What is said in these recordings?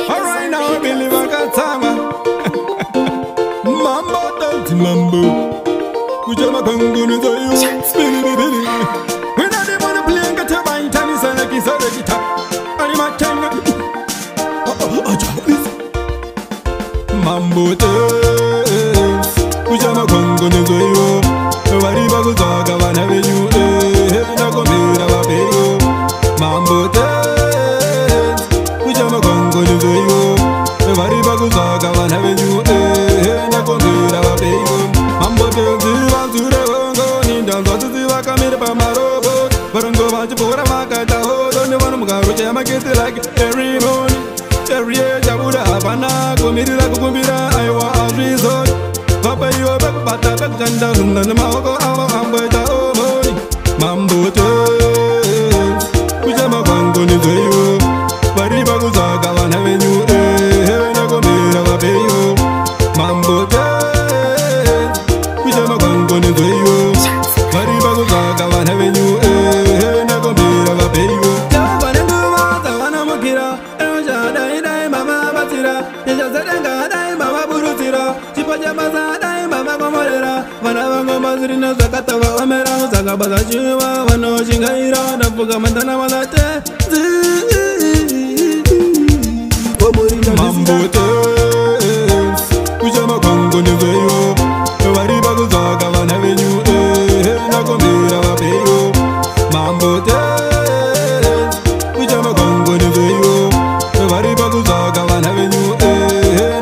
Alright now, believe I got time. Mambo, dirty mambo. Kujama Congo ni zayo. Bili. When I did wanna play and get a bite, and it's like it's a guitar. I'm a king. Mambo, Kujama Congo ni zayo. Wari bagu zaga wana venyu. Na komira wapeyo. Mambo, Kujama Congo ni zayo. Wari bagu zaga wana venyu. Na komira wapeyo. Mambo ziva zure hongo nindanza ziva kamira pamarobo barongo vachi pora makata hodo ne vanu mugaru chama kete like every morning every jabura hapana kumirira kukumbira aiwa resort papa yo bek bata bek janda hunna maoko awa ambeta omoni mambo te kujama kwangu ni zeyo bari baguzaga wana venyu na komira vapeyo mambo te Kujama Congo ni zayo. Bari bagu zaga wana venyu na komira vapeyo. Jawa nenguwa tawana mukira. Eja dai mama batira. Eja zerenga dai mama burutira. Chipaja baza dai mama komorera. Wana wango mazirina zakata wa wamera. Zaga baza chiwa wano shingaira. Nafuga mandana walate. Mambo te. Kujama Congo ni zayo. Wari bagu zaga wana venyu na komira vapeyo mambo te Kujama Congo ni zayo Wari bagu zaga wana venyu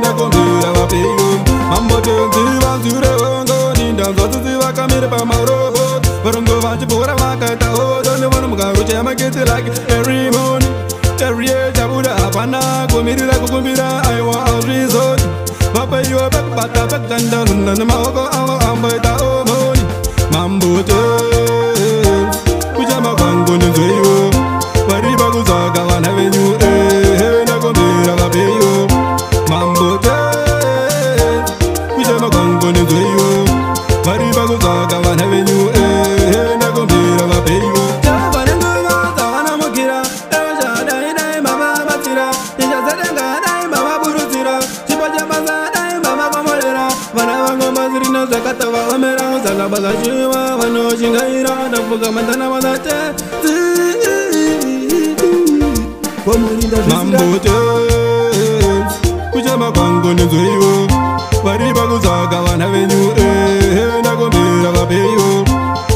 na komira vapeyo mambo te ziva zure hongo nindanza ziva kamira pamarobo barongo vachi pora makata hodo ne vanu mugaru chama kete like every morning every jabura hapana kumirira kukumbira aiwa resort Papa you a back bata back janda hunna na maoko awa ambeta omoni mambo te Kujama Congo ni zayo Wari bagu zaga wana venyu na komira vapeyo mambo te Kujama Congo ni zayo Wari bagu zaga wana venyu na komira vapeyo Jawa nenguwa tawana mukira Eja dai mama batira Eja zerenga dai mama burutira Chipaja baza Wana wango mazirina zakata wa wamera Zaga baza shiwa wano shingaira Nafuga mandana walate Mambo te Kujama Congo ni zayo Wari bagu zaga wana venyu na komira vapeyo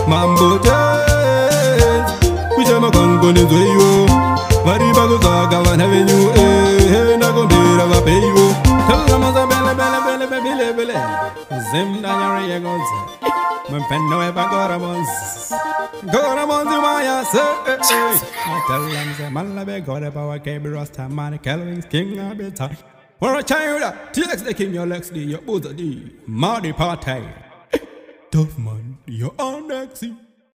Mambo te Kujama Congo ni zayo Wari bagu zaga wana venyu na komira vapeyo Kalamaza bele Zim danyare ye goze Mpenno e pa Goramonzi maya se I tell them ze Malabe gore pa wa kebi rasta mani Kelving's king abita For a child TX the king your lex D your boozer D Mardi party Tough man you're on Dexy